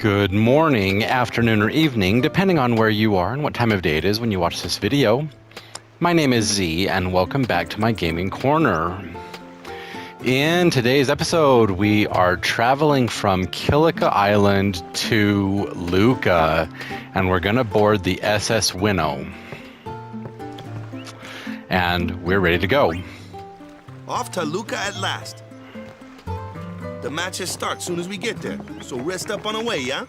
Good morning, afternoon, or evening, depending on where you are and what time of day it is when you watch this video. My name is Z, and welcome back to my gaming corner. In today's episode, we are traveling from Kilika Island to Luca, and we're going to board the SS Winno. And we're ready to go. Off to Luca at last. The matches start soon as we get there, so rest up on the way, yeah?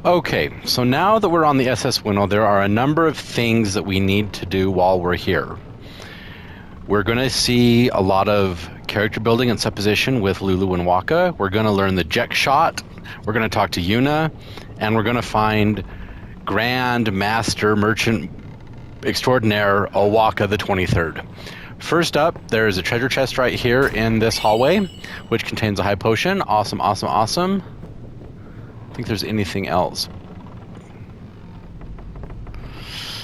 Okay, so now that we're on the SS Winno, there are a number of things that we need to do while we're here. We're going to see a lot of character building and supposition with Lulu and Waka. We're going to learn the Jecht Shot. We're going to talk to Yuna, and we're going to find Grand Master Merchant Extraordinaire Owaka the 23rd. First up, there is a treasure chest right here in this hallway, which contains a high potion. Awesome, awesome, awesome. I think there's anything else.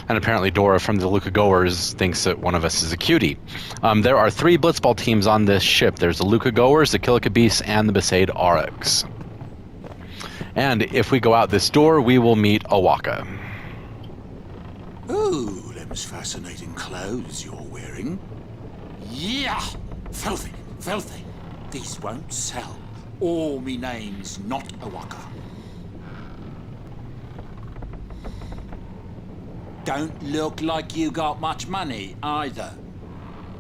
And apparently Dora from the Luca Goers thinks that one of us is a cutie. There are 3 blitzball teams on this ship. There's the Luca Goers, the Kilika Beasts, and the Besaid Aurochs. And if we go out this door, we will meet Owaka. Ooh, them's fascinating clothes you're wearing. Yeah! Filthy, filthy. These won't sell. Or me name's not Owaka. Don't look like you got much money, either.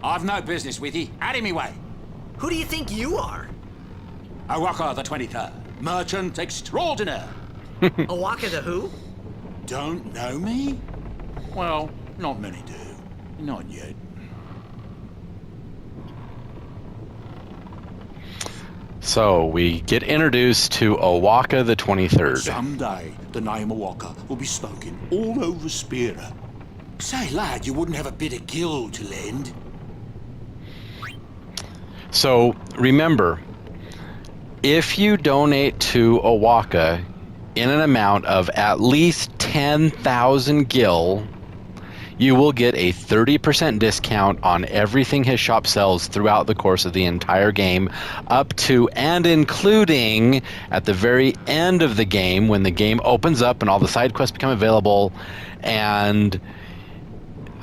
I've no business with you. Out of me way. Who do you think you are? Owaka the 23rd. Merchant extraordinaire. Owaka the who? Don't know me? Well, not many do. Not yet. So we get introduced to Owaka the 23rd. Someday, the name Owaka will be spoken all over Spira. Say, lad, you wouldn't have a bit of gill to lend? So remember, if you donate to Owaka in an amount of at least 10,000 gil, you will get a 30% discount on everything his shop sells throughout the course of the entire game, up to and including at the very end of the game when the game opens up and all the side quests become available and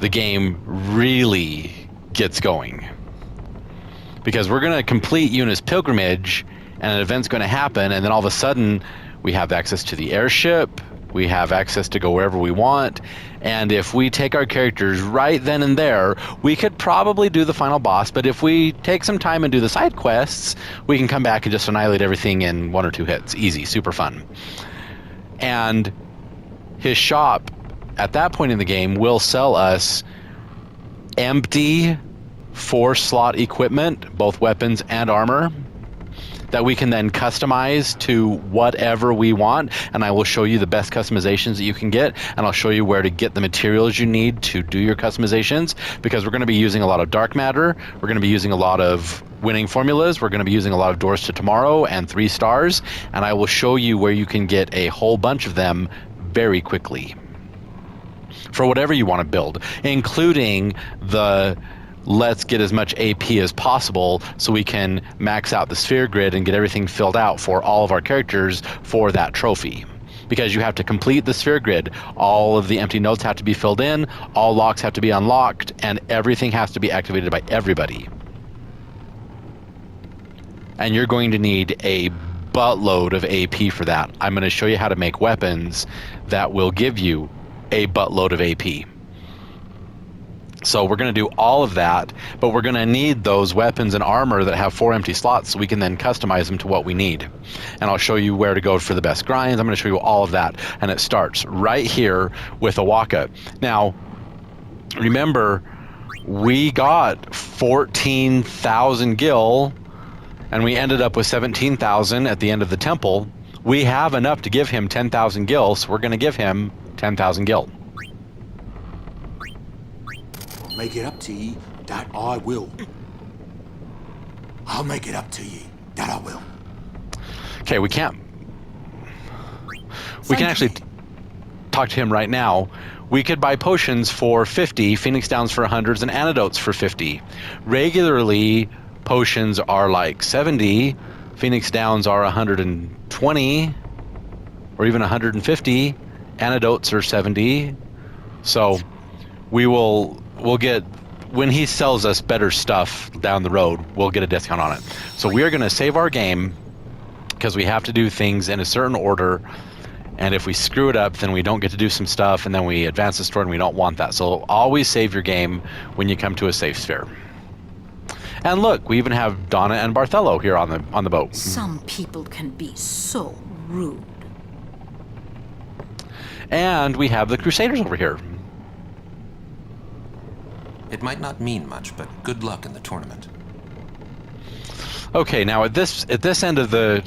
the game really gets going. Because we're going to complete Yuna's pilgrimage and an event's going to happen, and then all of a sudden we have access to the airship, we have access to go wherever we want, and if we take our characters right then and there, we could probably do the final boss, but if we take some time and do the side quests, we can come back and just annihilate everything in 1 or 2 hits. Easy, super fun. And his shop, at that point in the game, will sell us empty 4-slot equipment, both weapons and armor, that we can then customize to whatever we want, and I will show you the best customizations that you can get, and I'll show you where to get the materials you need to do your customizations, because we're going to be using a lot of dark matter, we're going to be using a lot of winning formulas, we're going to be using a lot of Doors to Tomorrow and 3 stars, and I will show you where you can get a whole bunch of them very quickly for whatever you want to build, including the let's get as much AP as possible so we can max out the sphere grid and get everything filled out for all of our characters for that trophy. because you have to complete the sphere grid. All of the empty nodes have to be filled in, all locks have to be unlocked, and everything has to be activated by everybody. And you're going to need a buttload of AP for that. I'm going to show you how to make weapons that will give you a buttload of AP. So we're going to do all of that, but we're going to need those weapons and armor that have 4 empty slots so we can then customize them to what we need. And I'll show you where to go for the best grinds. I'm going to show you all of that. And it starts right here with a Waka. Now, remember, we got 14,000 gil, and we ended up with 17,000 at the end of the temple. We have enough to give him 10,000 gil, so we're going to give him 10,000 gil. Make it up to ye, that I will. I'll make it up to ye, that I will. Okay, we can actually talk to him right now. We could buy potions for 50, Phoenix Downs for 100s, and antidotes for 50. Regularly, potions are like 70, Phoenix Downs are 120, or even 150. Antidotes are 70. So we'll get, when he sells us better stuff down the road, we'll get a discount on it. So we are going to save our game because we have to do things in a certain order. And if we screw it up, then we don't get to do some stuff, and then we advance the story, and we don't want that. So always save your game when you come to a safe sphere. And look, we even have Donna and Barthelo here on the boat. Some people can be so rude. And we have the Crusaders over here. It might not mean much, but good luck in the tournament. Okay, now at this end of the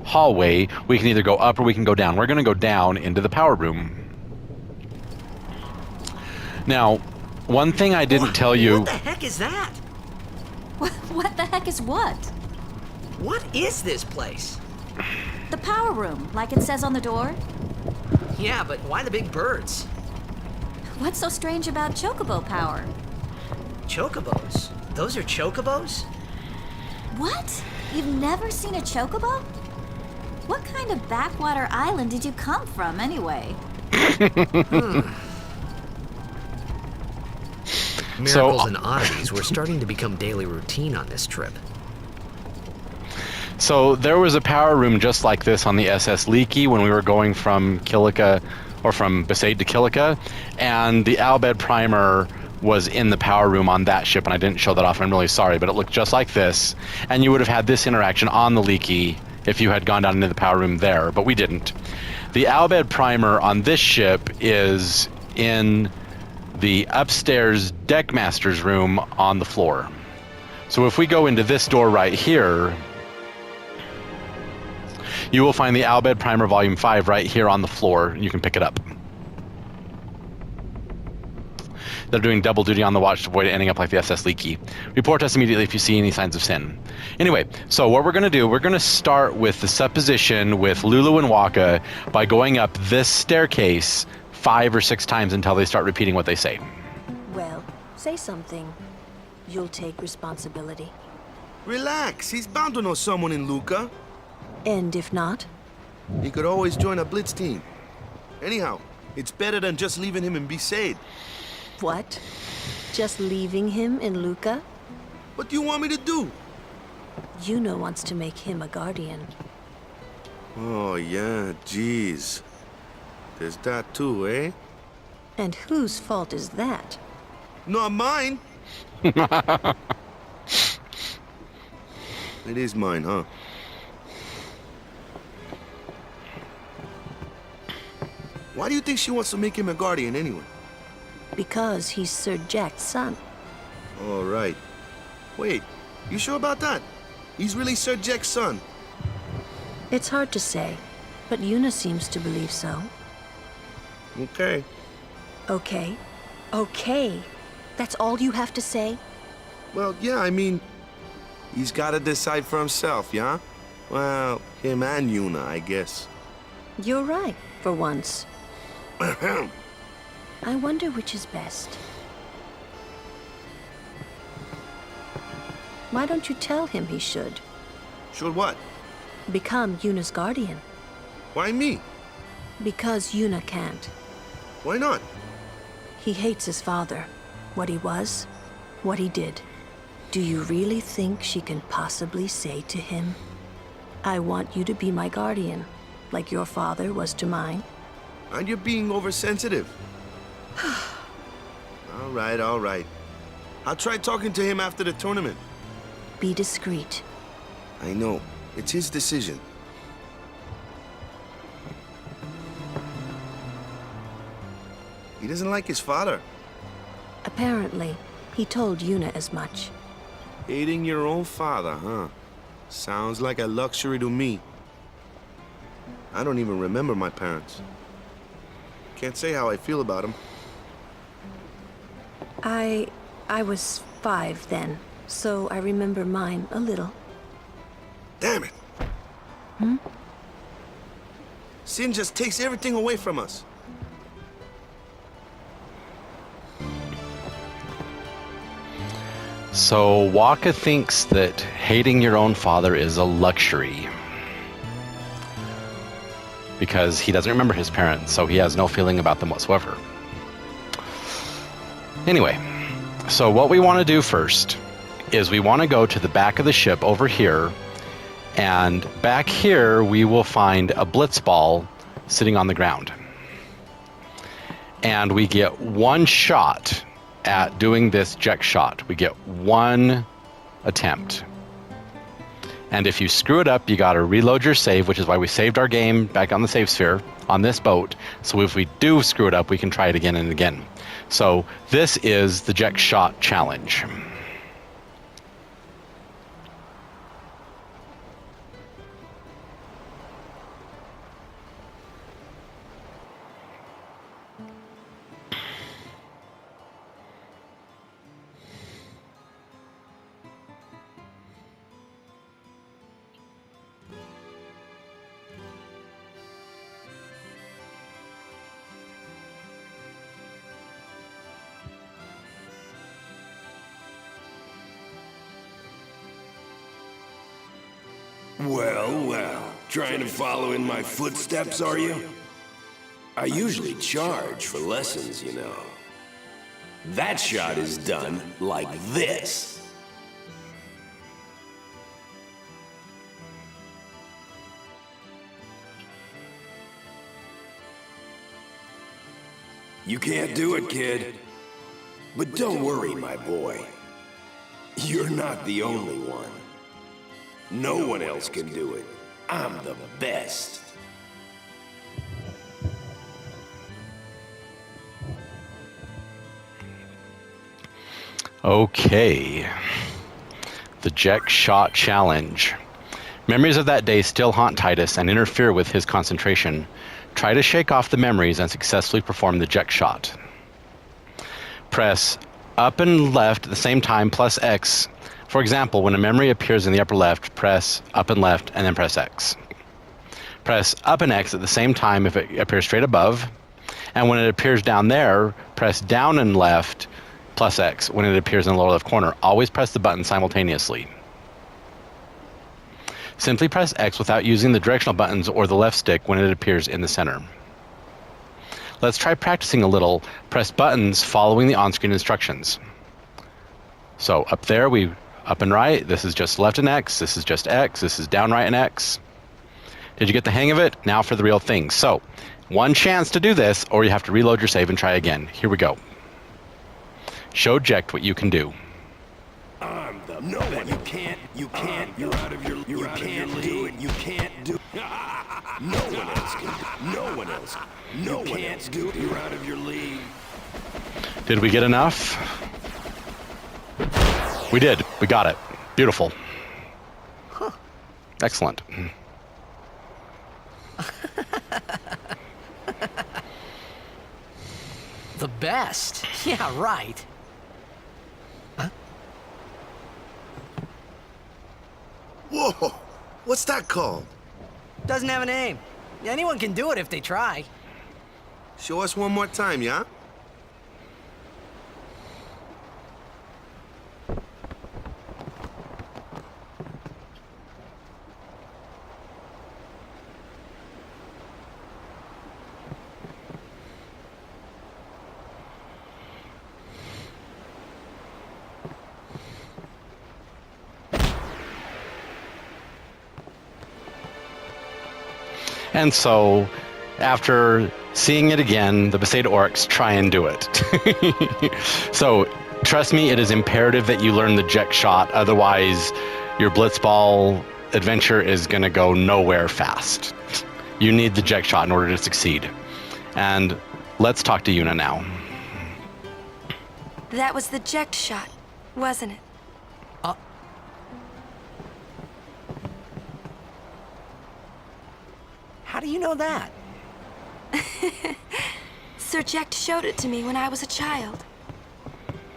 hallway, we can either go up or we can go down. We're going to go down into the power room. Now, one thing I didn't tell you... What the heck is that? What the heck is what? What is this place? The power room, like it says on the door? Yeah, but why the big birds? What's so strange about chocobo power? Chocobos? Those are chocobos? What? You've never seen a chocobo? What kind of backwater island did you come from, anyway? Miracles and oddities were starting to become daily routine on this trip. So there was a power room just like this on the SS Leaky when we were going from Kilika, or from Besaid to Kilika, and the Albed Primer was in the power room on that ship, and I didn't show that off, and I'm really sorry, but it looked just like this, and you would have had this interaction on the Leaky if you had gone down into the power room there, but we didn't. The Albed Primer on this ship is in the upstairs Deckmaster's room on the floor. So if we go into this door right here, you will find the Albed Primer Volume 5 right here on the floor. You can pick it up. They're doing double duty on the watch to avoid ending up like the SS Leaky. Report us immediately if you see any signs of sin. Anyway, so what we're going to do, we're going to start with the supposition with Lulu and Waka by going up this staircase 5 or 6 times until they start repeating what they say. Well, say something. You'll take responsibility. Relax, he's bound to know someone in Luca. And if not? He could always join a blitz team. Anyhow, it's better than just leaving him in Besaid. What? Just leaving him in Luca? What do you want me to do? Yuna wants to make him a guardian. Oh, yeah, jeez. There's that too, eh? And whose fault is that? Not mine. It is mine, huh? Why do you think she wants to make him a guardian anyway? Because he's Sir Jecht's son. All right. Wait, you sure about that? He's really Sir Jecht's son. It's hard to say, but Yuna seems to believe so. Okay. Okay. Okay. That's all you have to say? Well, yeah, I mean, he's got to decide for himself, yeah? Well, him and Yuna, I guess. You're right, for once. I wonder which is best. Why don't you tell him he should? Should what? Become Yuna's guardian. Why me? Because Yuna can't. Why not? He hates his father. What he was, what he did. Do you really think she can possibly say to him, I want you to be my guardian, like your father was to mine? And you're being oversensitive. All right, all right. I'll try talking to him after the tournament. Be discreet. I know. It's his decision. He doesn't like his father. Apparently, he told Yuna as much. Hating your own father, huh? Sounds like a luxury to me. I don't even remember my parents. Can't say how I feel about them. I was 5 then, so I remember mine a little. Damn it! Sin just takes everything away from us. So Waka thinks that hating your own father is a luxury because he doesn't remember his parents, so he has no feeling about them whatsoever. Anyway, so what we want to do first is we want to go to the back of the ship over here, and back here we will find a blitzball sitting on the ground. And we get one shot at doing this Jecht Shot. We get one attempt. And if you screw it up, you got to reload your save, which is why we saved our game back on the save sphere on this boat. So if we do screw it up, we can try it again and again. So this is the Jecht Shot challenge. Well, well. Trying to follow in my footsteps, are you? I usually charge for lessons, you know. That shot is done like this. You can't do it, kid. But don't worry, my boy. You're not the only one. No one else can do it. I'm the best. Okay. The Jecht Shot challenge. Memories of that day still haunt Titus and interfere with his concentration. Try to shake off the memories and successfully perform the Jecht Shot. Press up and left at the same time plus X. For example, when a memory appears in the upper left, press up and left and then press X. Press up and X at the same time if it appears straight above. And when it appears down there, press down and left plus X when it appears in the lower left corner. Always press the button simultaneously. Simply press X without using the directional buttons or the left stick when it appears in the center. Let's try practicing a little. Press buttons following the on-screen instructions. So up there, we up and right. This is just left and X. This is just X. This is down, right, and X. Did you get the hang of it? Now for the real thing. So, one chance to do this, or you have to reload your save and try again. Here we go. Show Jecht what you can do. I'm the no one. You can't. You're out of your. You can't do it. You can't do. No one else can. No one else. No one else do it. You're out of your league. Did we get enough? We did. We got it. Beautiful. Huh. Excellent. The best. Yeah, right. Huh? Whoa! What's that called? Doesn't have a name. Anyone can do it if they try. Show us one more time, yeah? And so, after seeing it again, the Besaid orcs try and do it. So, trust me, it is imperative that you learn the Jecht Shot, otherwise your blitzball adventure is going to go nowhere fast. You need the Jecht Shot in order to succeed. And let's talk to Yuna now. That was the Jecht Shot, wasn't it? How do you know that? Sir Jecht showed it to me when I was a child.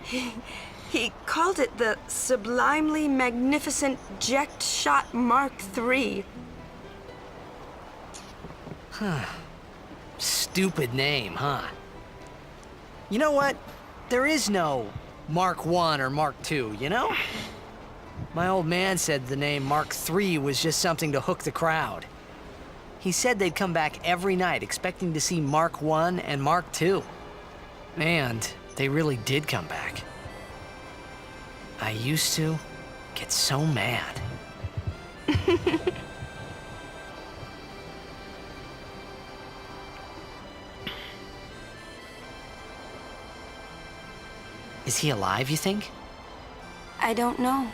He called it the Sublimely Magnificent Jecht Shot Mark III. Stupid name, huh? You know what? There is no Mark I or Mark II, you know? My old man said the name Mark III was just something to hook the crowd. He said they'd come back every night expecting to see Mark I and Mark II. And they really did come back. I used to get so mad. Is he alive, you think? I don't know.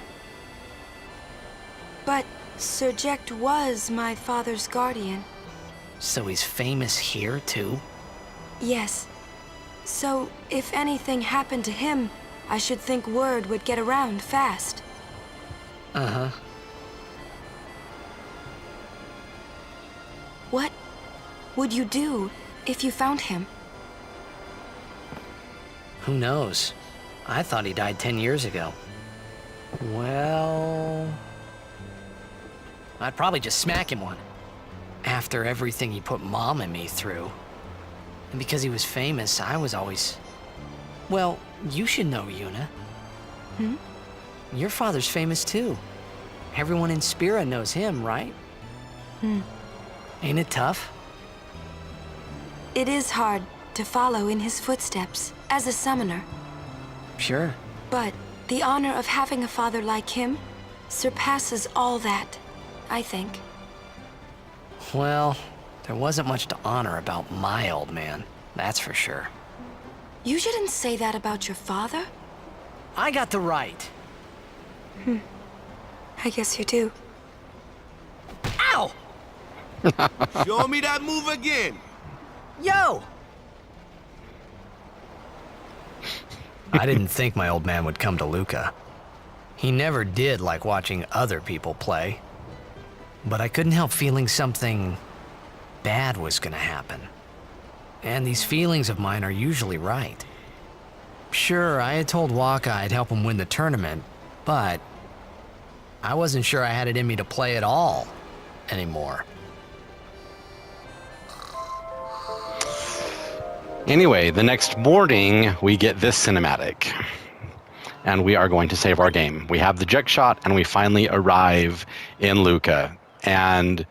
But Sir Jecht was my father's guardian. So he's famous here, too? Yes. So, if anything happened to him, I should think word would get around fast. Uh-huh. What would you do if you found him? Who knows? I thought he died 10 years ago. Well... I'd probably just smack him one. After everything he put Mom and me through. And because he was famous, I was always... Well, you should know, Yuna. Hmm? Your father's famous too. Everyone in Spira knows him, right? Hmm. Ain't it tough? It is hard to follow in his footsteps as a summoner. Sure. But the honor of having a father like him surpasses all that, I think. Well, there wasn't much to honor about my old man, that's for sure. You shouldn't say that about your father. I got the right. I guess you do. Ow! Show me that move again. Yo! I didn't think my old man would come to Luca. He never did like watching other people play. But I couldn't help feeling something bad was gonna happen. And these feelings of mine are usually right. Sure, I had told Waka I'd help him win the tournament, but I wasn't sure I had it in me to play at all anymore. Anyway, the next morning, we get this cinematic. And we are going to save our game. We have the Jecht Shot, and we finally arrive in Luca. And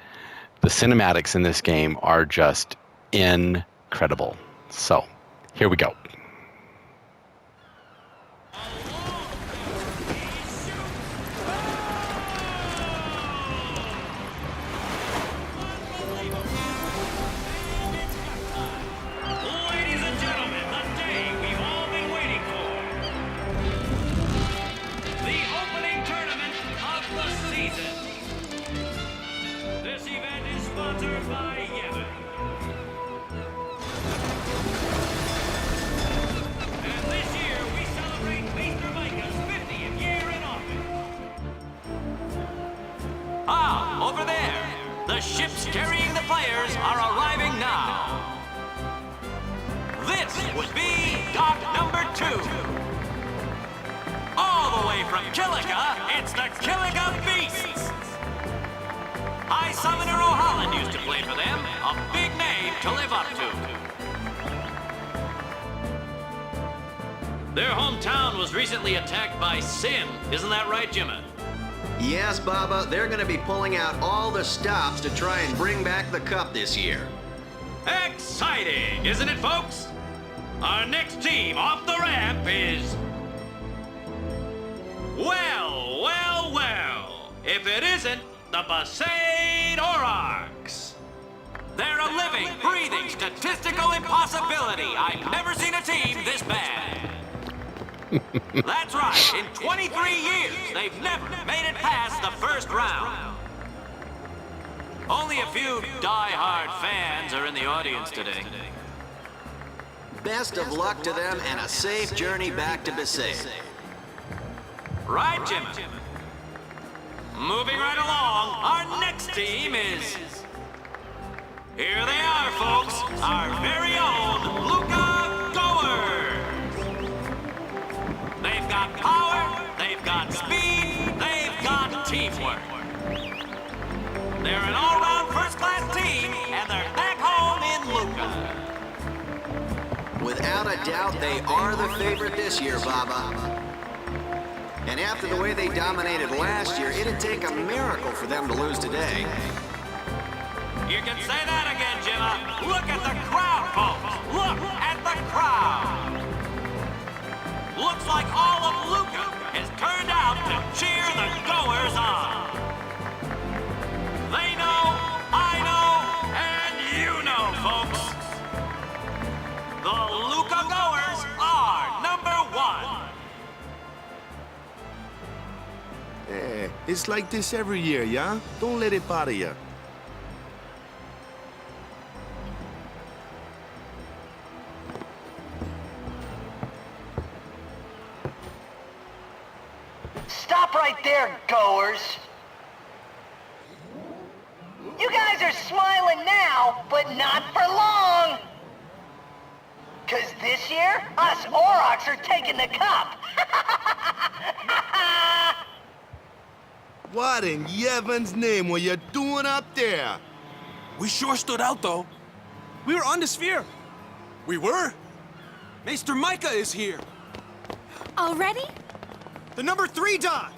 the cinematics in this game are just incredible. So, here we go. Ladies and gentlemen, the day we've all been waiting for. The opening tournament of the season. This event is sponsored by Yemen. And this year we celebrate Mr. Micah's 50th year in office. Ah, over there. The ships carrying the players are arriving now. This would be dock number 2. All the way from Killica, it's the Killica Beasts. High Summoner O'Holland used to play for them, a big name to live up to. Their hometown was recently attacked by Sin, isn't that right, Jimmy? Yes, Baba, they're gonna be pulling out all the stops to try and bring back the cup this year. Exciting, isn't it, folks? Our next team off the ramp is... Well, well, well. If it isn't the Besaid Aurochs. They're a living, breathing, statistical impossibility. I've never seen a team this bad. That's right. In 23 years, they've never made it past the first round. Only a few die-hard fans are in the audience today. Best of luck to them and a safe journey back to Besaid. Right, Jim? Moving right along, our next team is... Here they are, folks. Our very own Luca Goers. They've got power, they've got speed, they've got teamwork. They're an all-round first-class team, and they're back home in Luca. Without a doubt, they are the favorite this year, Baba. And after the way they dominated last year, it'd take a miracle for them to lose today. You can say that again, Jimma. Look at the crowd, folks. Look at the crowd. Looks like all of Luca has turned out to cheer the Goers on. They know, I know, and you know, folks. The Luca Goers are #1. It's like this every year, yeah? Don't let it bother you. Stop right there, Goers. You guys are smiling now, but not for long. 'Cause this year, us Aurochs are taking the cup. What in Yevon's name were you doing up there? We sure stood out, though. We were on the sphere. We were? Maester Micah is here. Already? The number 3 dot.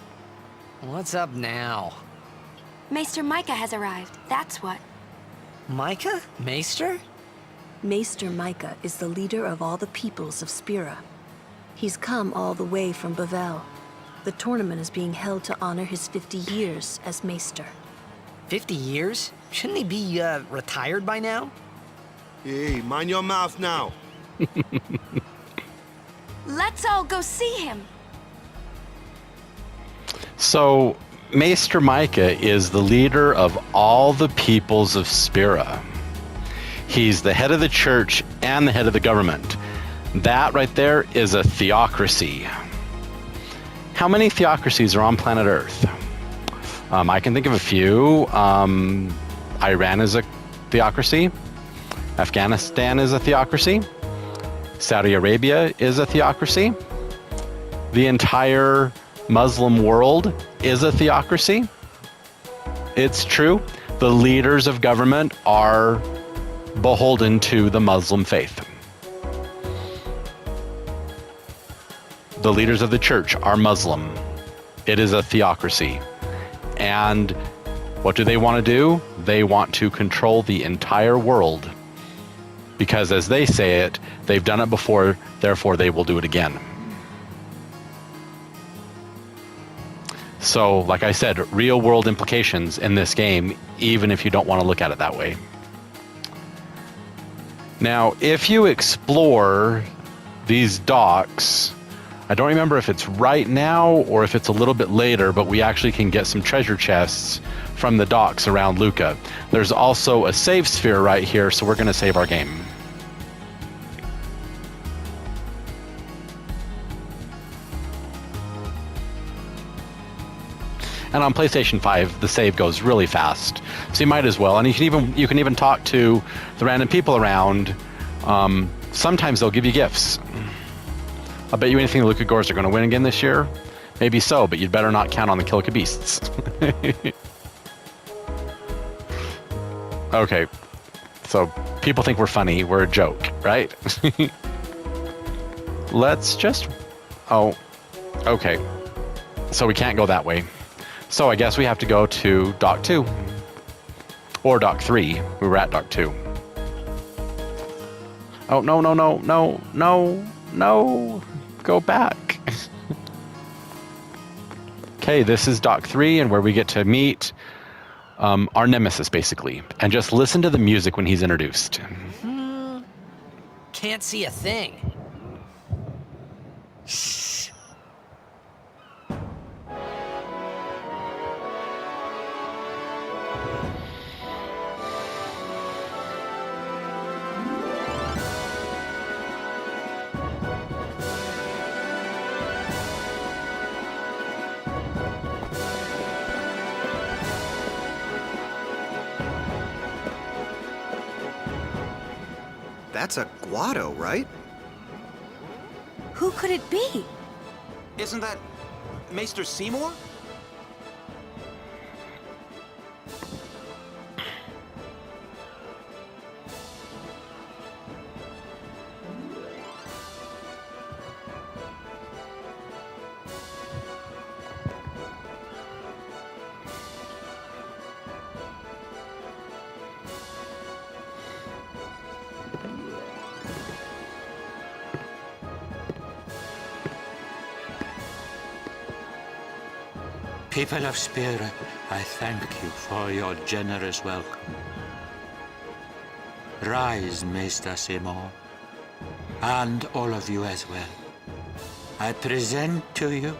What's up now? Maester Micah has arrived, that's what. Micah? Maester? Maester Micah is the leader of all the peoples of Spira. He's come all the way from Bavel. The tournament is being held to honor his 50 years as Maester. 50 years? Shouldn't he be, retired by now? Hey, mind your mouth now. Let's all go see him. So, Maester Micah is the leader of all the peoples of Spira. He's the head of the church and the head of the government. That right there is a theocracy. How many theocracies are on planet Earth? I can think of a few. Iran is a theocracy. Afghanistan is a theocracy. Saudi Arabia is a theocracy. The entire Muslim world is a theocracy. It's true. The leaders of government are beholden to the Muslim faith. The leaders of the church are Muslim. It is a theocracy. And what do they want to do? They want to control the entire world. Because as they say it, they've done it before, therefore they will do it again. So, like I said, real world implications in this game, even if you don't want to look at it that way. Now, if you explore these docks, I don't remember if it's right now or if it's a little bit later, but we actually can get some treasure chests from the docks around Luca. There's also a save sphere right here, so we're going to save our game. And on PlayStation 5, the save goes really fast, so you might as well. And you can even talk to the random people around. Sometimes they'll give you gifts. I bet you anything the Luca Goers are going to win again this year. Maybe so, but you'd better not count on the Kilica Beasts. Okay, so people think we're funny. We're a joke, right? Let's just... Oh, okay. So we can't go that way. So I guess we have to go to Dock 2. Or Dock 3. We were at Dock 2. Oh, no, no, no, no, no, no. Go back. Okay, this is Dock 3 and where we get to meet our nemesis, basically. And just listen to the music when he's introduced. Can't see a thing. That's a Guado, right? Who could it be? Isn't that Maester Seymour? People of Spirit, I thank you for your generous welcome. Rise, Maester Seymour, and all of you as well. I present to you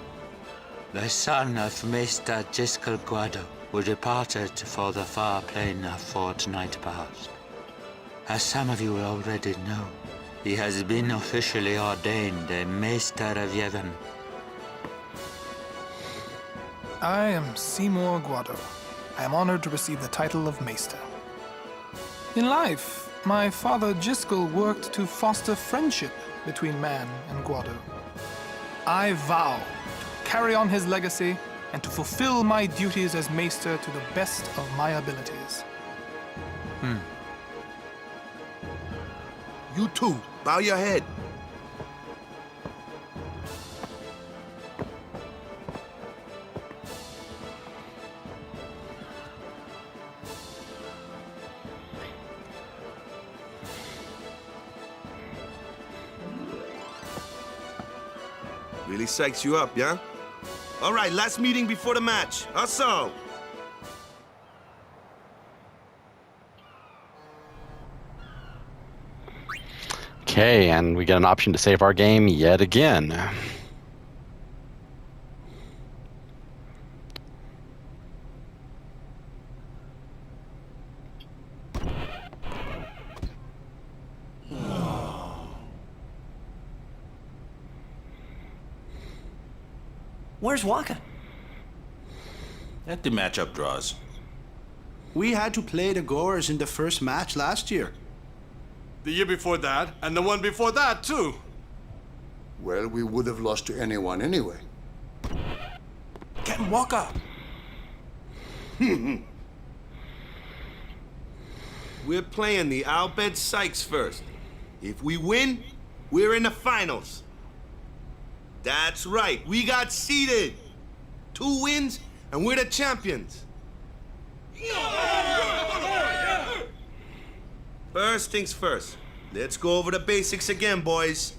the son of Maester Giskel Guado, who departed for the far plain a fortnight past. As some of you already know, he has been officially ordained a Maester of Yevon. I am Seymour Guado. I am honored to receive the title of Maester. In life, my father Giskel worked to foster friendship between man and Guado. I vow to carry on his legacy and to fulfill my duties as Maester to the best of my abilities. You too, bow your head. Really psychs you up, yeah? All right, last meeting before the match. Hustle! Okay, and we get an option to save our game yet again. Where's Waka? Let the matchup draws. We had to play the Goers in the first match last year. The year before that, and the one before that, too. Well, we would have lost to anyone anyway. Get Waka! We're playing the Albed Sykes first. If we win, we're in the finals. That's right, we got seeded. 2 wins, and we're the champions. First things first. Let's go over the basics again, boys.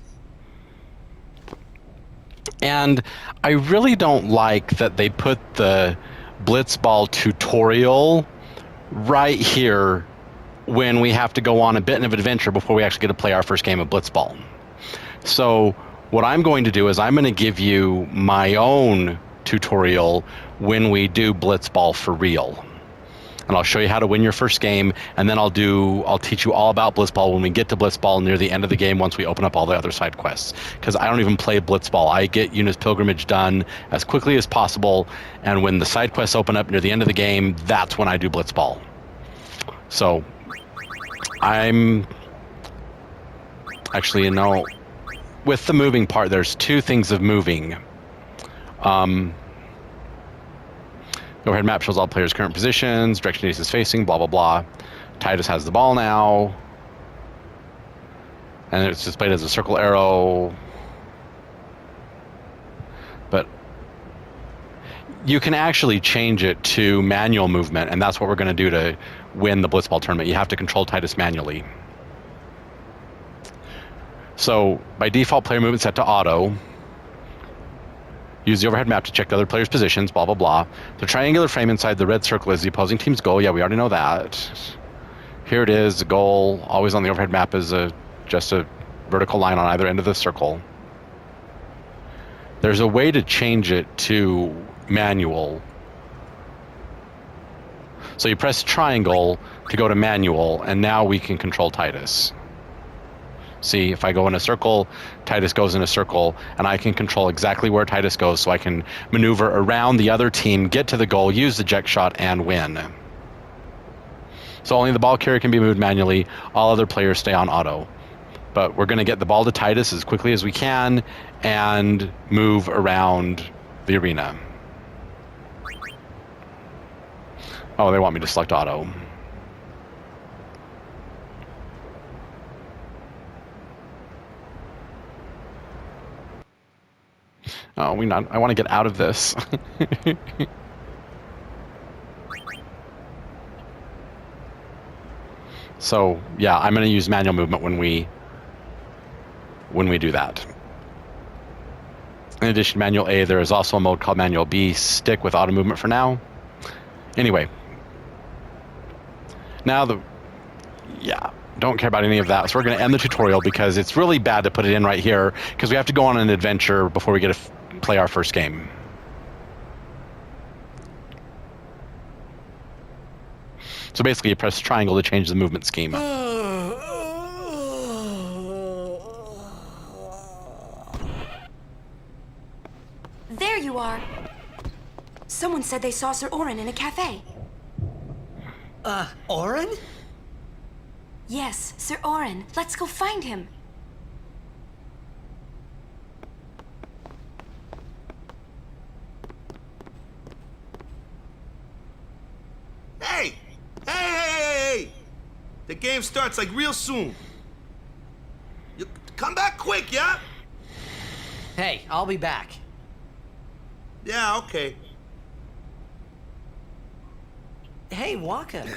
And I really don't like that they put the blitzball tutorial right here when we have to go on a bit of an adventure before we actually get to play our first game of blitzball. So what I'm going to do is I'm going to give you my own tutorial when we do blitzball for real. And I'll show you how to win your first game, and then I'll teach you all about blitzball when we get to blitzball near the end of the game once we open up all the other side quests. Because I don't even play blitzball. I get Yuna's Pilgrimage done as quickly as possible, and when the side quests open up near the end of the game, that's when I do blitzball. So I'm actually, with the moving part, there's 2 things of moving. Go ahead, map shows all players' current positions, direction Ace is facing, blah, blah, blah. Titus has the ball now. And it's displayed as a circle arrow. But you can actually change it to manual movement, and that's what we're going to do to win the blitzball tournament. You have to control Titus manually. So by default, player movement set to auto. Use the overhead map to check the other players' positions, blah, blah, blah. The triangular frame inside the red circle is the opposing team's goal. Yeah, we already know that. Here it is, the goal. Always on the overhead map is just a vertical line on either end of the circle. There's a way to change it to manual. So you press triangle to go to manual, and now we can control Titus. See, if I go in a circle, Titus goes in a circle, and I can control exactly where Titus goes, so I can maneuver around the other team, get to the goal, use the Jecht Shot, and win. So only the ball carrier can be moved manually. All other players stay on auto. But we're going to get the ball to Titus as quickly as we can and move around the arena. Oh, they want me to select auto. Oh, I want to get out of this. So, yeah, I'm going to use manual movement when we do that. In addition to manual A, there is also a mode called manual B. Stick with auto movement for now. Anyway. Now don't care about any of that. So we're going to end the tutorial because it's really bad to put it in right here because we have to go on an adventure before we get to play our first game. So basically you press triangle to change the movement scheme. There you are. Someone said they saw Sir Orin in a cafe. Orin? Yes, Sir Orin. Let's go find him. Hey! Hey! The game starts like real soon. You come back quick, yeah? Hey, I'll be back. Yeah, okay. Hey, Waka.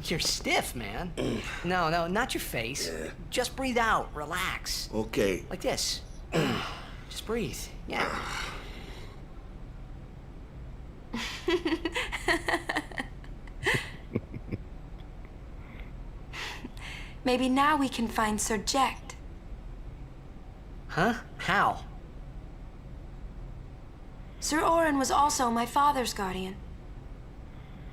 You're stiff, man. No, not your face. Just breathe out. Relax. Okay. Like this. Just breathe. Yeah. Maybe now we can find Sir Jecht. Huh? How? Sir Orin was also my father's guardian.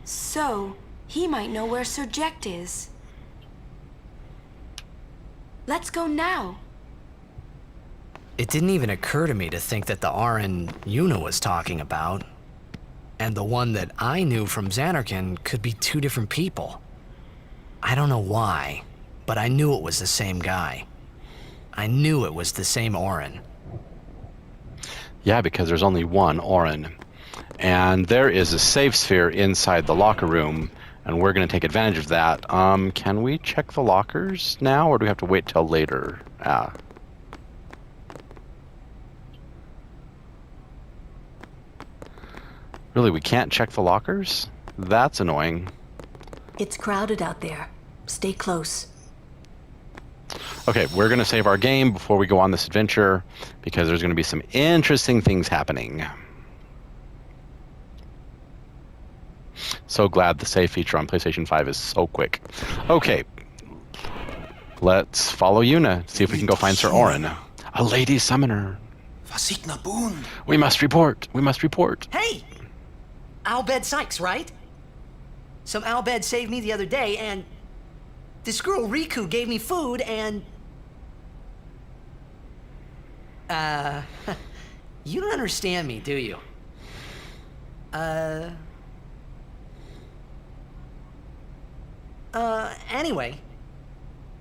So, he might know where Sir Jecht is. Let's go now. It didn't even occur to me to think that the Orin Yuna was talking about and the one that I knew from Xanarkand could be two different people. I don't know why, but I knew it was the same guy. I knew it was the same Orin. Yeah, because there's only one Orin. And there is a save sphere inside the locker room, and we're going to take advantage of that. Can we check the lockers now, or do we have to wait till later? Really, we can't check the lockers? That's annoying. It's crowded out there. Stay close. Okay, we're going to save our game before we go on this adventure, because there's going to be some interesting things happening. So glad the save feature on PlayStation 5 is so quick. Okay, let's follow Yuna, see if we can go find Sir Orin. A lady summoner. We must report. We must report. Hey! Albed Sykes, right? Some Albed saved me the other day, and this girl Riku gave me food, and... you don't understand me, do you? Anyway,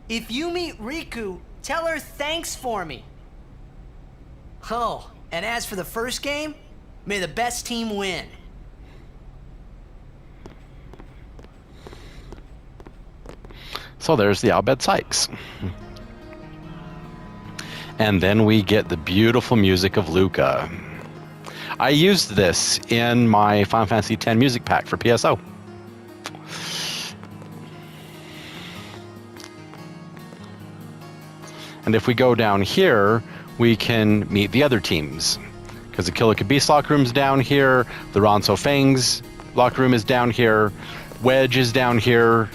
if you meet Riku, tell her thanks for me. Oh, and as for the first game, may the best team win. So there's the Albed Sykes. And then we get the beautiful music of Luca. I used this in my Final Fantasy X music pack for PSO. And if we go down here, we can meet the other teams. because the Killer Beast locker room's down here. The Ronso Fangs locker room is down here. Wedge is down here.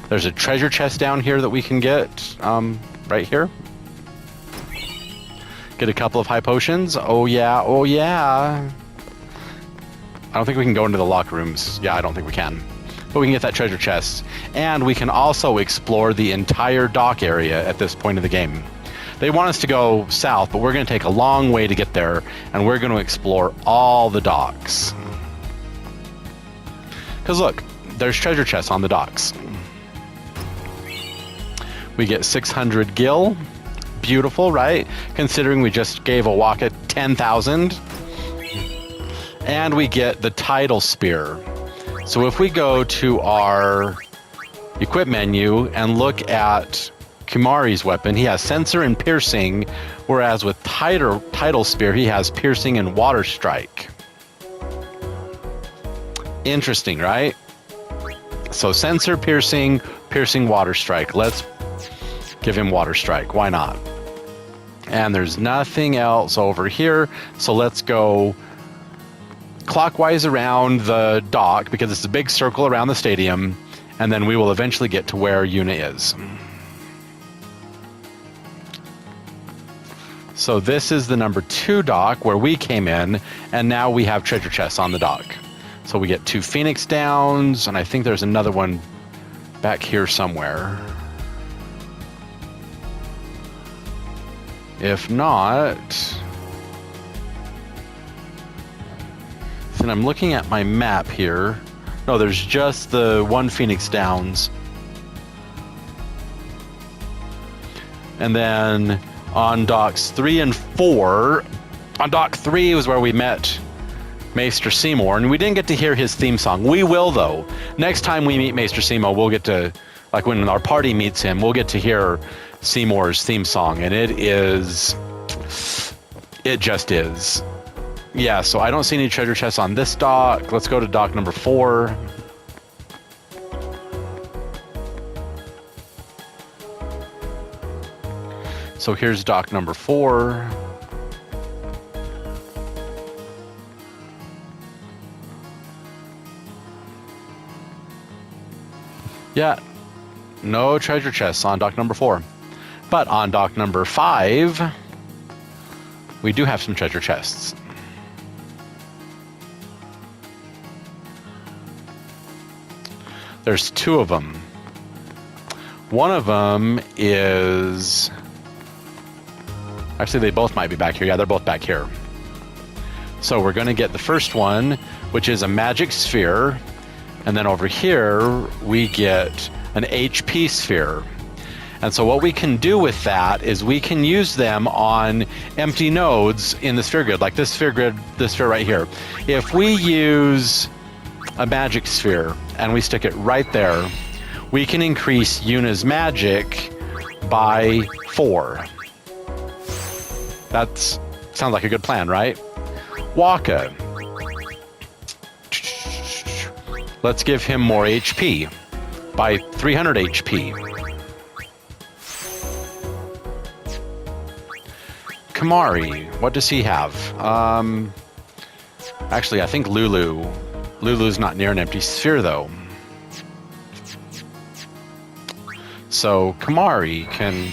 There's a treasure chest down here that we can get right here. Get a couple of high potions. Oh yeah, oh yeah. I don't think we can go into the locker rooms. Yeah, I don't think we can. But we can get that treasure chest. And we can also explore the entire dock area at this point of the game. They want us to go south, but we're going to take a long way to get there, and we're going to explore all the docks. Because look, there's treasure chests on the docks. We get 600 gil. Beautiful, right? Considering we just gave Owaka 10,000. And we get the tidal spear. So if we go to our equip menu and look at Kumari's weapon, he has sensor and piercing, whereas with tidal spear, he has piercing and water strike. Interesting, right? So sensor, piercing, water strike. Let's give him water strike. Why not? And there's nothing else over here. So let's go clockwise around the dock because it's a big circle around the stadium. And then we will eventually get to where Yuna is. So this is the number 2 dock where we came in. And now we have treasure chests on the dock. So we get 2 Phoenix Downs. And I think there's another one back here somewhere. If not, then I'm looking at my map here. No, there's just the 1 Phoenix Downs. And then on docks 3 and 4, on dock 3 was where we met Maester Seymour, and we didn't get to hear his theme song. We will, though. Next time we meet Maester Seymour, we'll get to, like when our party meets him, we'll get to hear Seymour's theme song, and it just is. Yeah, so I don't see any treasure chests on this dock. Let's go to dock number 4. So here's dock number 4. Yeah, no treasure chests on dock number 4. But on dock number 5, we do have some treasure chests. There's 2 of them. One of them is... Actually, they both might be back here. Yeah, they're both back here. So we're going to get the first one, which is a magic sphere. And then over here, we get an HP sphere. And so what we can do with that is we can use them on empty nodes in the sphere grid, like this sphere grid, this sphere right here. If we use a magic sphere and we stick it right there, we can increase Yuna's magic by 4. That sounds like a good plan, right? Waka. Let's give him more HP by 300 HP. Kumari, what does he have? Actually, I think Lulu's not near an empty sphere, though. So Kumari can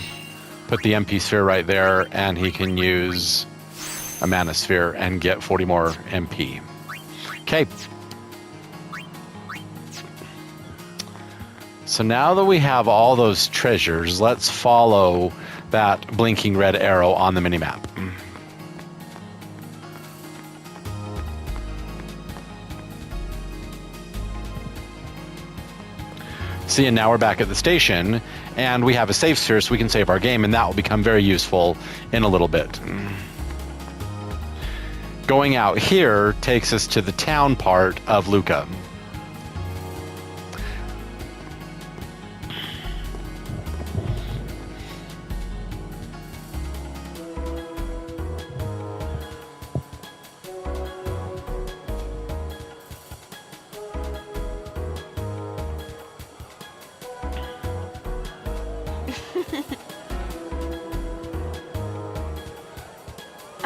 put the MP sphere right there, and he can use a mana sphere and get 40 more MP. Okay. So now that we have all those treasures, let's follow that blinking red arrow on the minimap. See, and now we're back at the station, and we have a save sphere so we can save our game, and that will become very useful in a little bit. Going out here takes us to the town part of Luca.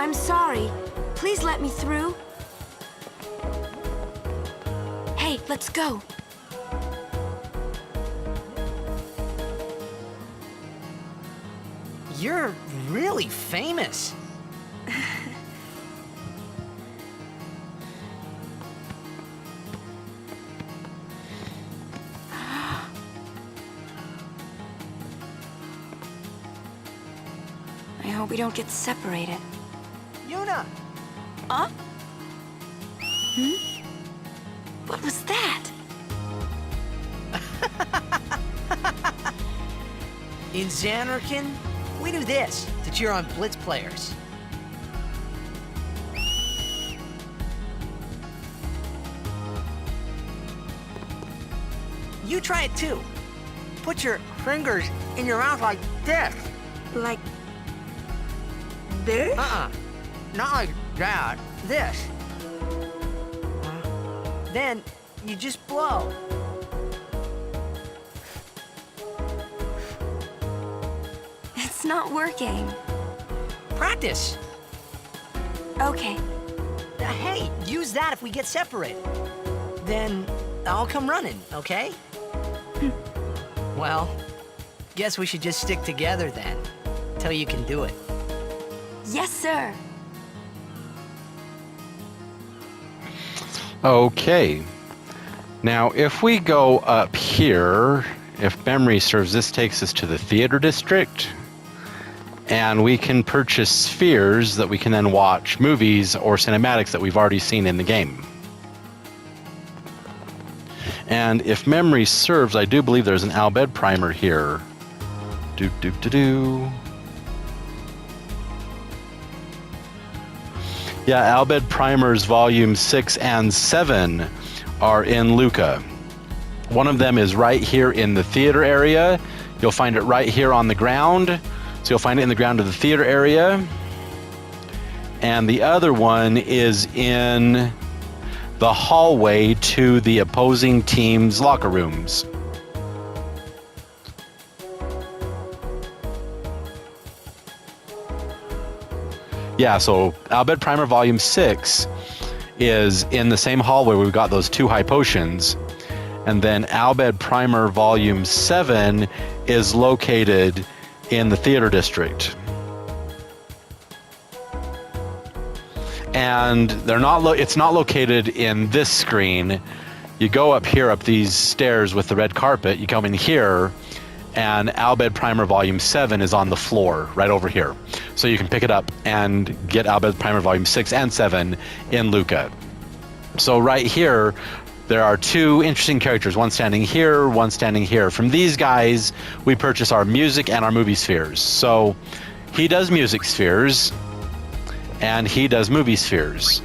I'm sorry. Please let me through. Hey, let's go. You're really famous. I hope we don't get separated. Yuna! Huh? What was that? In Zanarkand, we do this to cheer on Blitz players. You try it too. Put your fingers in your mouth like this. Like this? Not like that. This. Then you just blow. It's not working. Practice. Okay. Hey, use that if we get separated. Then I'll come running, okay? Well, guess we should just stick together then, till you can do it. Yes, sir. Okay. Now, if we go up here, if memory serves, this takes us to the theater district. And we can purchase spheres that we can then watch movies or cinematics that we've already seen in the game. And if memory serves, I do believe there's an Al Bhed primer here. Yeah, Al Bhed primers volumes 6 and 7 are in Luca. One of them is right here in the theater area. You'll find it right here on the ground. So you'll find it in the ground of the theater area. And the other one is in the hallway to the opposing team's locker rooms. Yeah, so Al Bhed Primer Volume 6 is in the same hallway where we've got those 2 high potions. And then Al Bhed Primer Volume 7 is located in the theater district. And they're not it's not located in this screen. You go up here, up these stairs with the red carpet, you come in here, and Al Bhed Primer Volume 7 is on the floor, right over here. So you can pick it up and get Al Bhed Primer Volume 6 and 7 in Luca. So right here, there are 2 interesting characters, one standing here, one standing here. From these guys, we purchase our music and our movie spheres. So he does music spheres, and he does movie spheres.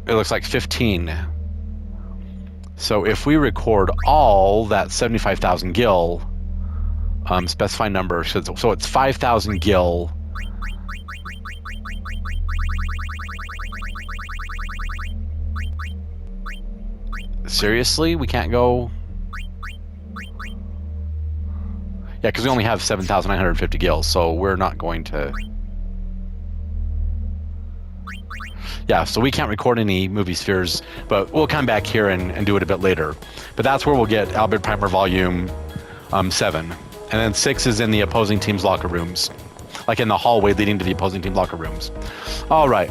It looks like 15. So if we record all, that 75,000 gil, specify number, so it's 5,000 gil. Seriously? We can't go? Yeah, because we only have 7,950 gil, so we're not going to... Yeah, so we can't record any movie spheres, but we'll come back here and do it a bit later. But that's where we'll get Al Bhed Primer Volume 7. And then 6 is in the opposing team's locker rooms, like in the hallway leading to the opposing team locker rooms. All right,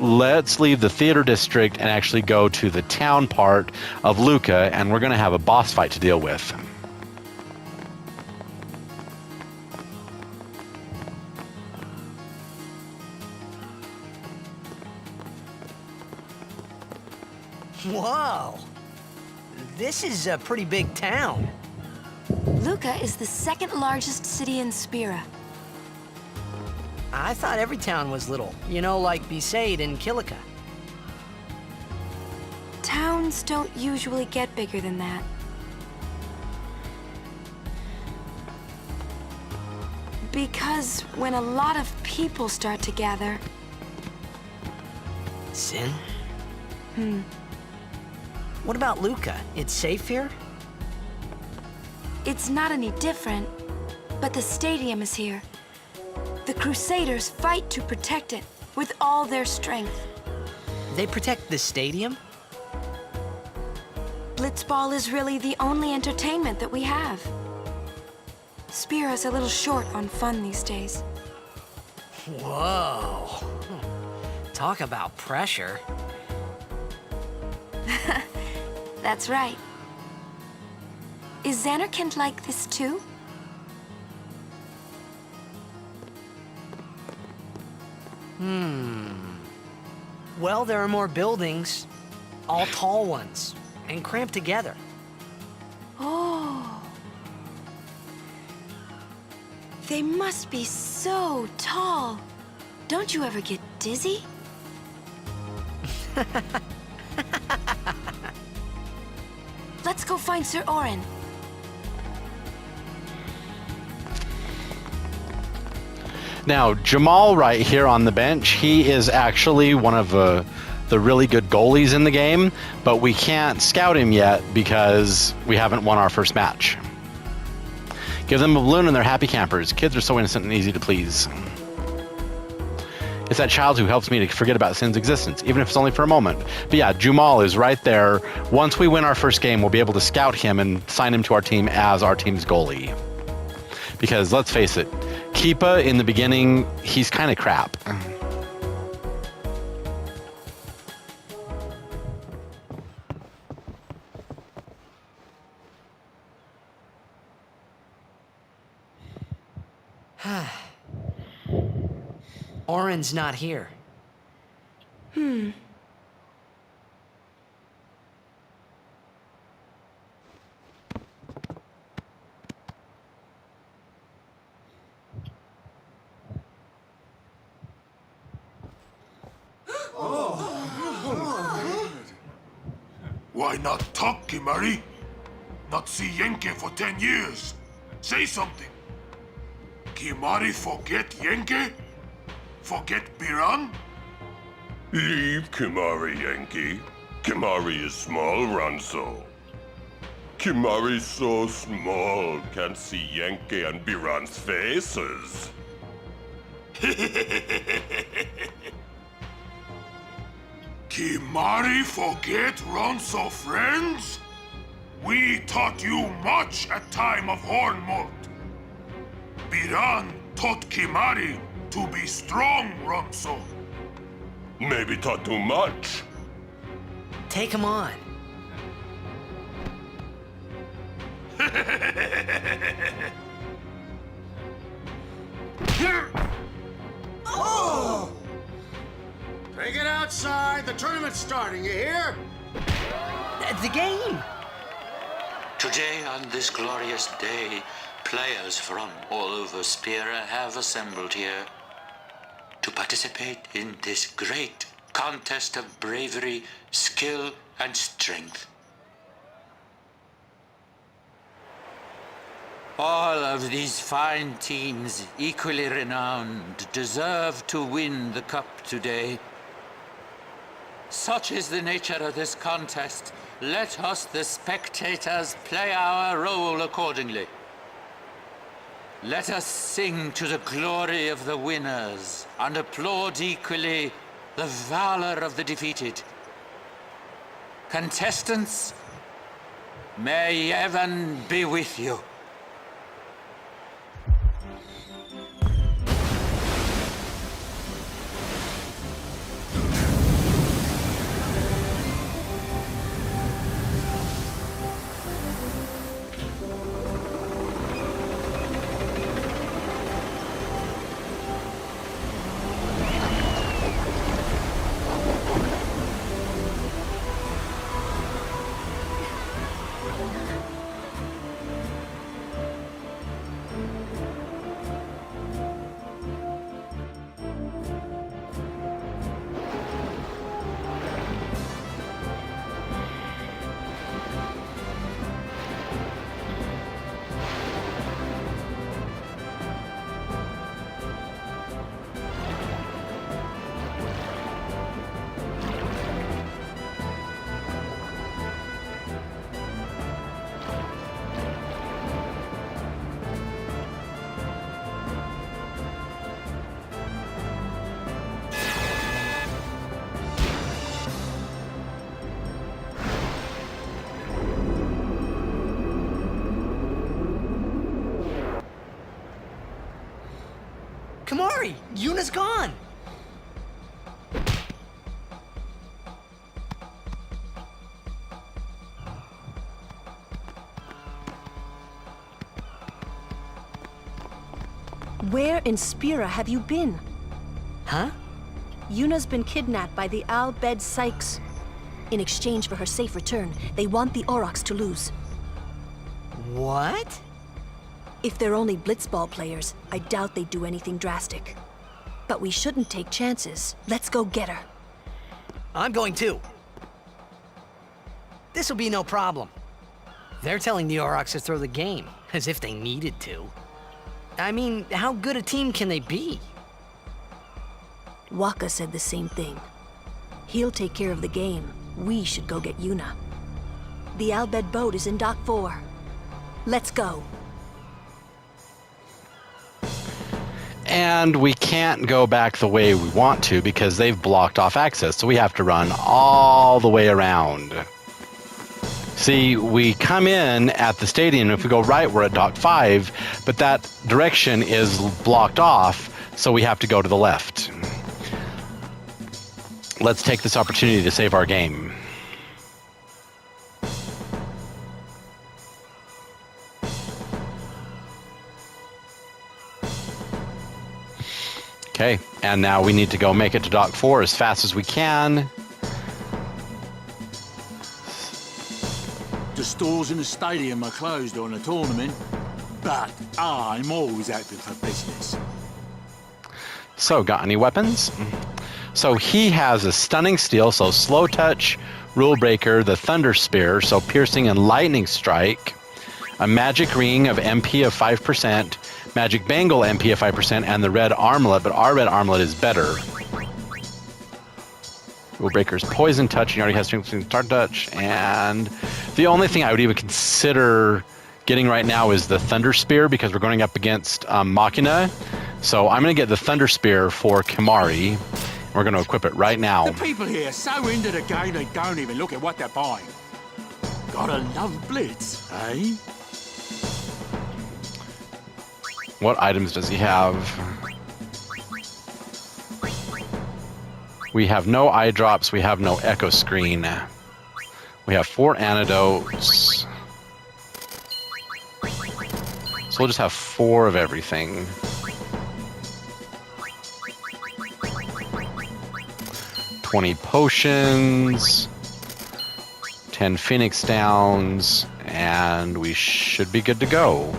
let's leave the theater district and actually go to the town part of Luca, and we're going to have a boss fight to deal with. Whoa! This is a pretty big town. Luca is the 2nd largest city in Spira. I thought every town was little. You know, like Besaid and Kilika. Towns don't usually get bigger than that. Because when a lot of people start to gather... Sin? What about Luca? It's safe here? It's not any different. But the stadium is here. The Crusaders fight to protect it with all their strength. They protect the stadium? Blitzball is really the only entertainment that we have. Spira's a little short on fun these days. Whoa. Talk about pressure. That's right. Is Xanarkand like this too? Well, there are more buildings, all tall ones, and cramped together. Oh. They must be so tall. Don't you ever get dizzy? Let's go find Sir Orin. Now, Jamal right here on the bench, he is actually one of the really good goalies in the game, but we can't scout him yet because we haven't won our first match. Give them a balloon and they're happy campers. Kids are so innocent and easy to please. It's that child who helps me to forget about Sin's existence, even if it's only for a moment. But yeah, Jamal is right there. Once we win our first game, we'll be able to scout him and sign him to our team as our team's goalie. Because let's face it, Keepa in the beginning, he's kind of crap. Orin's not here. Why not talk, Kimari? Not see Yenke for 10 years. Say something. Kimari forget Yenke? Forget Biran? Leave Kimari, Yankee. Kimari is small, Ranso. Kimari's so small, can't see Yankee and Biran's faces. Kimari forget Ronso friends? We taught you much at time of Hornmold. Biran taught Kimari to be strong, Ronso. Maybe taught too much. Take him on. Oh! Take it outside. The tournament's starting, you hear? The game! Today, on this glorious day, players from all over Spira have assembled here to participate in this great contest of bravery, skill, and strength. All of these fine teams, equally renowned, deserve to win the cup today. Such is the nature of this contest. Let us, the spectators, play our role accordingly. Let us sing to the glory of the winners and applaud equally the valor of the defeated. Contestants, may heaven be with you. Kamari, Yuna's gone. Where in Spira have you been? Huh? Yuna's been kidnapped by the Al Bhed Sykes. In exchange for her safe return, they want the Aurochs to lose. What? If they're only blitzball players, I doubt they'd do anything drastic. But we shouldn't take chances. Let's go get her. I'm going too. This'll be no problem. They're telling the Aurochs to throw the game, as if they needed to. I mean, how good a team can they be? Waka said the same thing. He'll take care of the game. We should go get Yuna. The Al Bhed boat is in Dock 4. Let's go. And we can't go back the way we want to because they've blocked off access, so we have to run all the way around. See, we come in at the stadium. If we go right, we're at Dock 5, but that direction is blocked off, so we have to go to the left. Let's take this opportunity to save our game. Okay, and now we need to go make it to Dock 4 as fast as we can. The stores in the stadium are closed on the tournament, but I'm always open for business. So, got any weapons? So he has a stunning steel, so slow touch, rule breaker, the thunder spear, so piercing and lightning strike, a magic ring of MP of 5%, magic bangle MP of 5%, and the red armlet, but our red armlet is better. Rule breaker's poison touch, he already has start touch, and the only thing I would even consider getting right now is the thunder spear because we're going up against Machina. So I'm going to get the thunder spear for Kamari. We're going to equip it right now. The people here are so into the game they don't even look at what they're buying. Gotta love Blitz, eh? What items does he have? We have no eye drops. We have no echo screen. We have 4 antidotes. So we'll just have 4 of everything. 20 potions, 10 Phoenix Downs, and we should be good to go.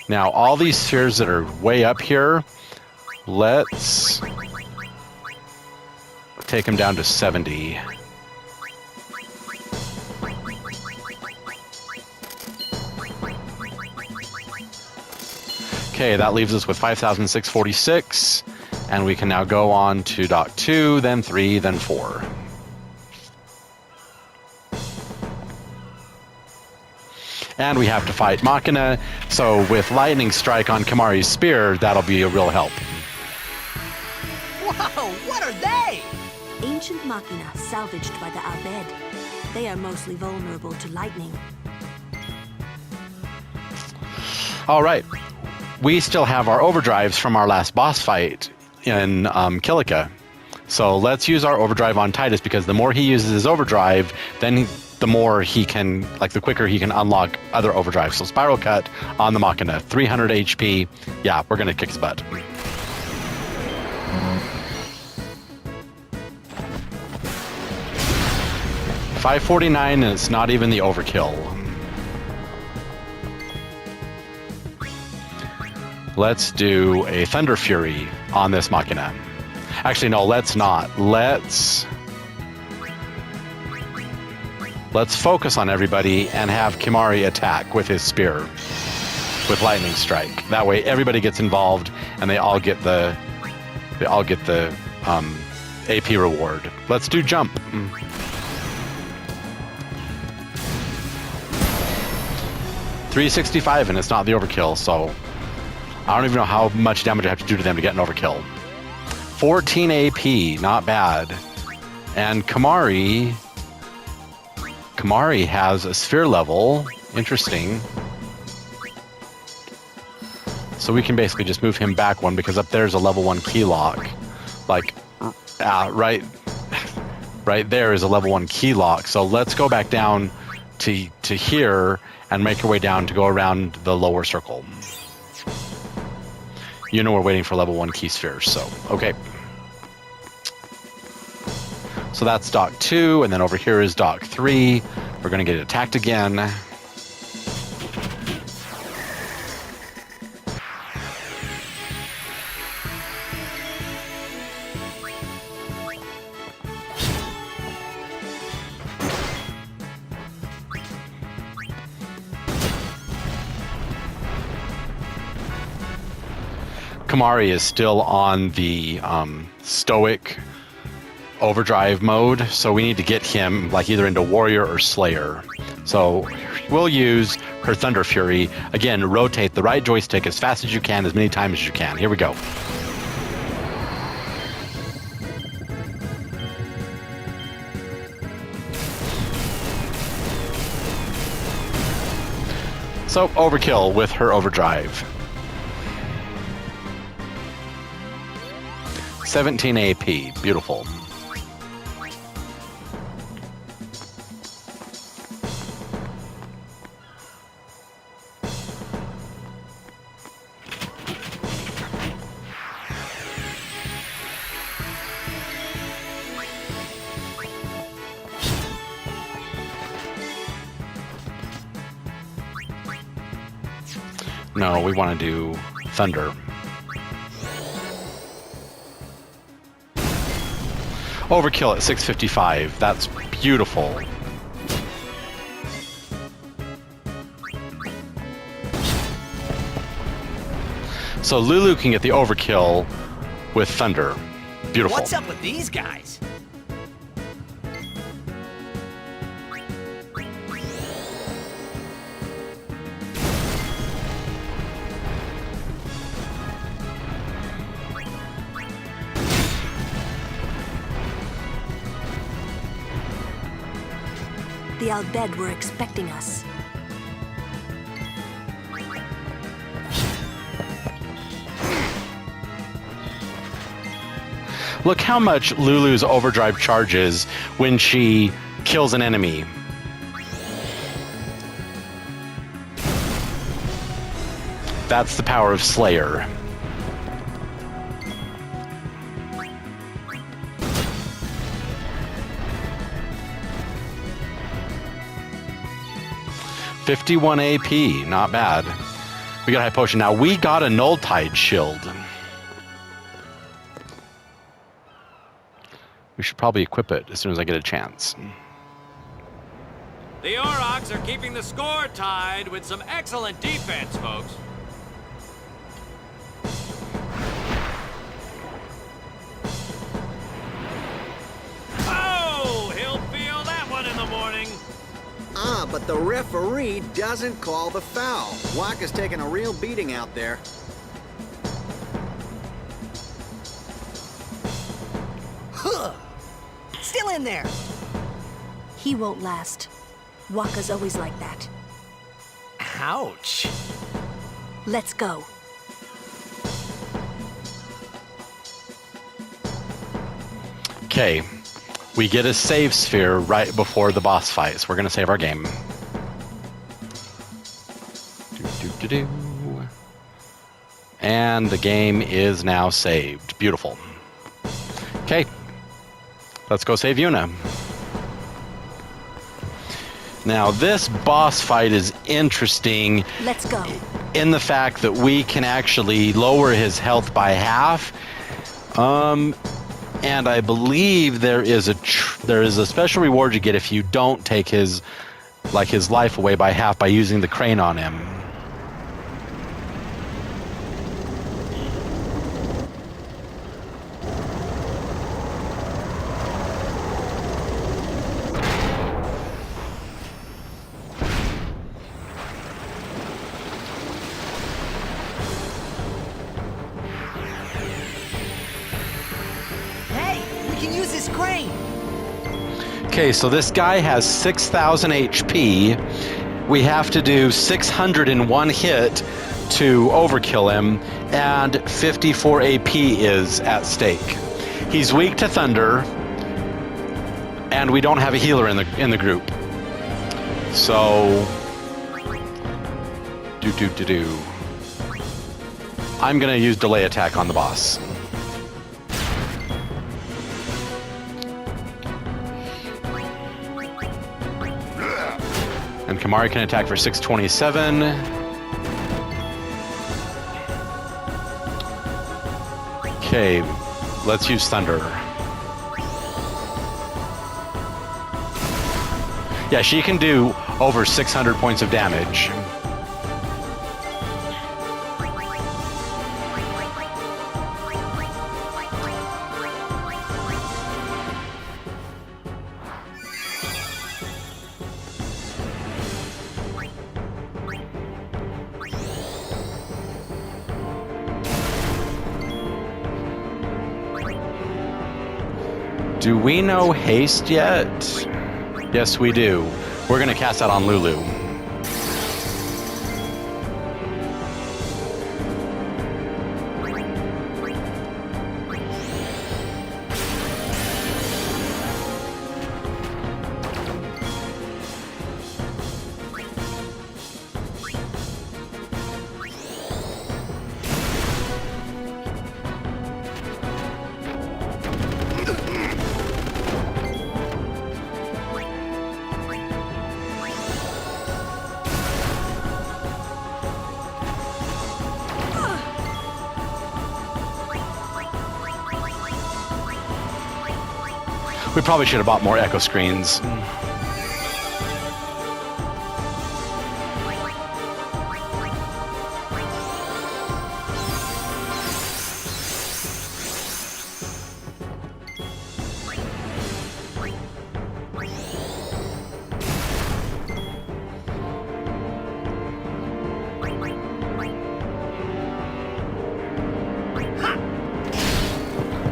Now, all these spheres that are way up here, let's take them down to 70. Okay, that leaves us with 5,646. And we can now go on to Dock 2, then 3, then 4. And we have to fight Machina, so with Lightning Strike on Kamari's spear, that'll be a real help. Whoa, what are they? Ancient Machina salvaged by the Al Bhed. They are mostly vulnerable to lightning. All right. We still have our overdrives from our last boss fight in Kilika. So let's use our overdrive on Titus because the more he uses his overdrive, then the more he can, like the quicker he can unlock other overdrives. So Spiral Cut on the Machina, 300 HP. Yeah, we're going to kick his butt. $549 and it's not even the overkill. Let's do a Thunder Fury on this Machina. Actually, no, let's not. Let's focus on everybody and have Kimari attack with his spear, with Lightning Strike. That way, everybody gets involved and they all get the AP reward. Let's do jump. $365 and it's not the overkill, so I don't even know how much damage I have to do to them to get an overkill. 14 AP, not bad. And Kamari has a sphere level. Interesting. So we can basically just move him back one because up there's a level 1 key lock. Like, right there is a level 1 key lock. So let's go back down to here and make our way down to go around the lower circle. You know we're waiting for level 1 key spheres, so okay. So that's dock 2, and then over here is dock 3. We're gonna get attacked again. Kamari is still on the stoic overdrive mode, so we need to get him like either into warrior or slayer. So we'll use her Thunder Fury. Again, rotate the right joystick as fast as you can, as many times as you can. Here we go. So overkill with her overdrive. 17 AP, beautiful. No, we want to do Thunder. Overkill at 655. That's beautiful. So Lulu can get the overkill with Thunder. Beautiful. What's up with these guys? The Albed were expecting us. Look how much Lulu's overdrive charges when she kills an enemy. That's the power of Slayer. $51 AP, not bad. We got a high potion. Now we got a Null Tide shield. We should probably equip it as soon as I get a chance. The Aurochs are keeping the score tied with some excellent defense, folks. Oh, he'll feel that one in the morning. Ah, but the referee doesn't call the foul. Waka's taking a real beating out there. Huh. Still in there. He won't last. Waka's always like that. Ouch. Let's go. Okay, we get a save sphere right before the boss fight, so we're gonna save our game. And the game is now saved. Beautiful. Okay, let's go save Yuna. Now this boss fight is interesting. Let's go. In the fact that we can actually lower his health by half. And I believe there is a special reward you get if you don't take his life away by half by using the crane on him. Okay, so this guy has 6,000 HP. We have to do 601 hit to overkill him, and 54 AP is at stake. He's weak to thunder, and we don't have a healer in the group. So, I'm gonna use delay attack on the boss. And Kimari can attack for 627. Okay, let's use thunder. Yeah, she can do over 600 points of damage. Do we know haste yet? Yes, we do. We're gonna cast that on Lulu. We probably should have bought more echo screens.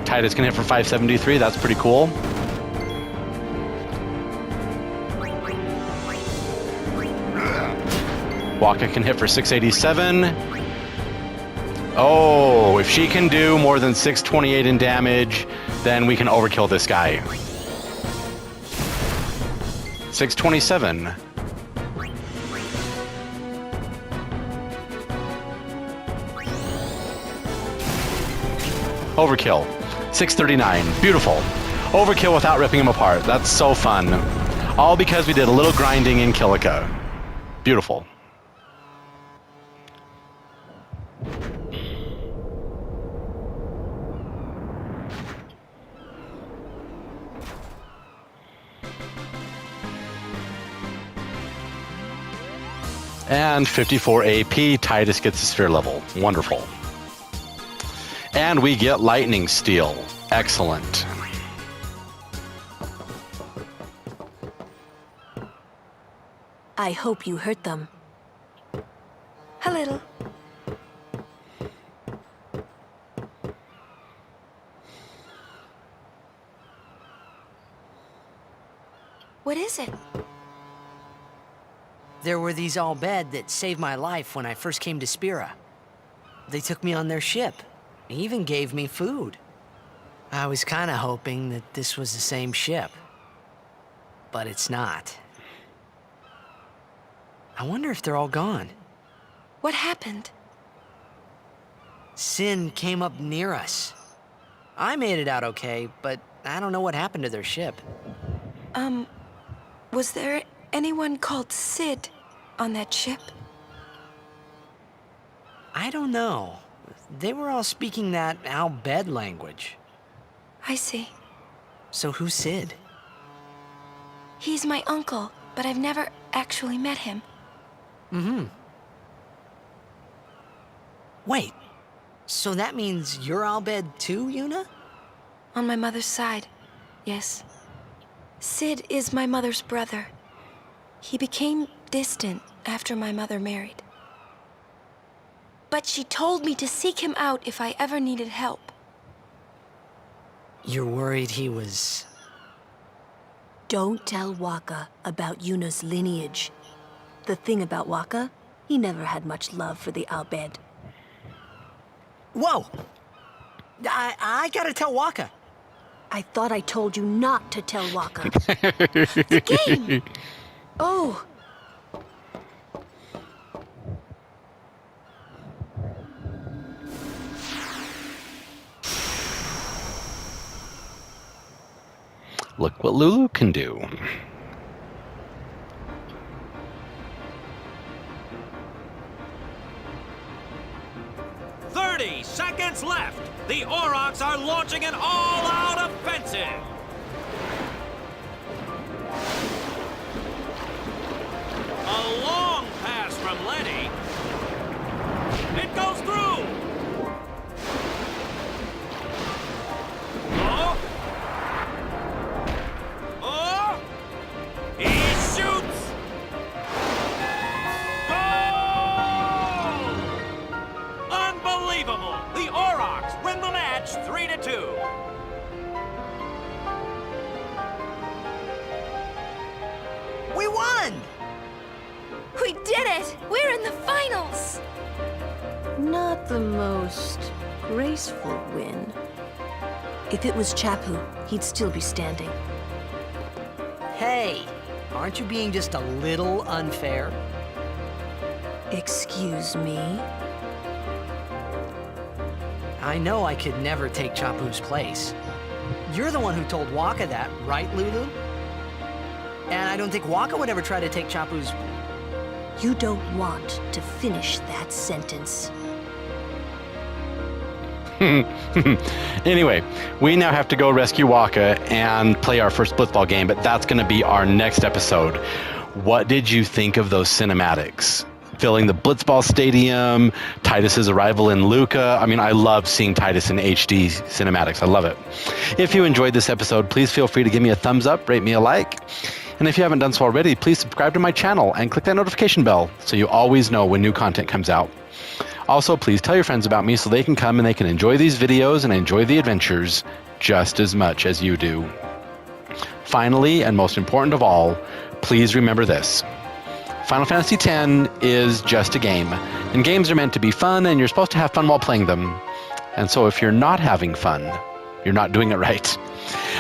Titus can hit for 573, that's pretty cool. Waka can hit for 687. Oh, if she can do more than 628 in damage, then we can overkill this guy. 627. Overkill. 639. Beautiful. Overkill without ripping him apart. That's so fun. All because we did a little grinding in Kilika. Beautiful. And 54 AP, Titus gets a sphere level. Wonderful. And we get Lightning Steel. Excellent. I hope you hurt them. A little. What is it? There were these Al-Bhed that saved my life when I first came to Spira. They took me on their ship. They even gave me food. I was kind of hoping that this was the same ship. But it's not. I wonder if they're all gone. What happened? Sin came up near us. I made it out okay, but I don't know what happened to their ship. Was there anyone called Sid on that ship? I don't know. They were all speaking that Al-Bhed language. I see. So who's Sid? He's my uncle, but I've never actually met him. Mm-hmm. Wait, so that means you're Al-Bhed too, Yuna? On my mother's side, yes. Sid is my mother's brother. He became distant after my mother married. But she told me to seek him out if I ever needed help. You're worried he was... Don't tell Waka about Yuna's lineage. The thing about Waka, He never had much love for the Al Bhed. Whoa! I gotta tell Waka. I thought I told you not to tell Waka. The game! Oh! Look what Lulu can do. Seconds left. The Aurochs are launching an all-out offensive. A long pass from Lenny. It goes through. Oh. Oh. He shoots. Unbelievable! The Aurochs win the match 3-2. We won! We did it! We're in the finals! Not the most graceful win. If it was Chapu, he'd still be standing. Hey, aren't you being just a little unfair? Excuse me? I know I could never take Chapu's place. You're the one who told Waka that, right, Lulu? And I don't think Waka would ever try to take Chapu's... You don't want to finish that sentence. Anyway, we now have to go rescue Waka and play our first blitzball game, but that's going to be our next episode. What did you think of those cinematics? Filling the blitzball stadium, Titus's arrival in Luca. I mean, I love seeing Titus in HD cinematics. I love it. If you enjoyed this episode, please feel free to give me a thumbs up, rate me a like. And if you haven't done so already, please subscribe to my channel and click that notification bell so you always know when new content comes out. Also, please tell your friends about me so they can come and they can enjoy these videos and enjoy the adventures just as much as you do. Finally, and most important of all, please remember this. Final Fantasy X is just a game, and games are meant to be fun, and you're supposed to have fun while playing them. And so if you're not having fun, you're not doing it right.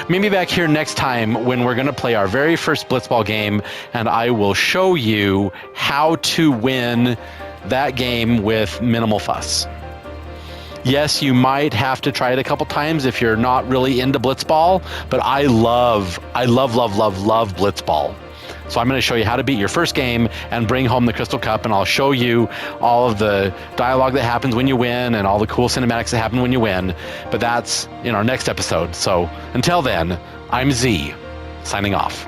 Meet me back here next time when we're going to play our very first blitzball game, and I will show you how to win that game with minimal fuss. Yes, you might have to try it a couple times if you're not really into blitzball, but I love blitzball. So I'm going to show you how to beat your first game and bring home the Crystal Cup, and I'll show you all of the dialogue that happens when you win and all the cool cinematics that happen when you win. But that's in our next episode. So until then, I'm Z, signing off.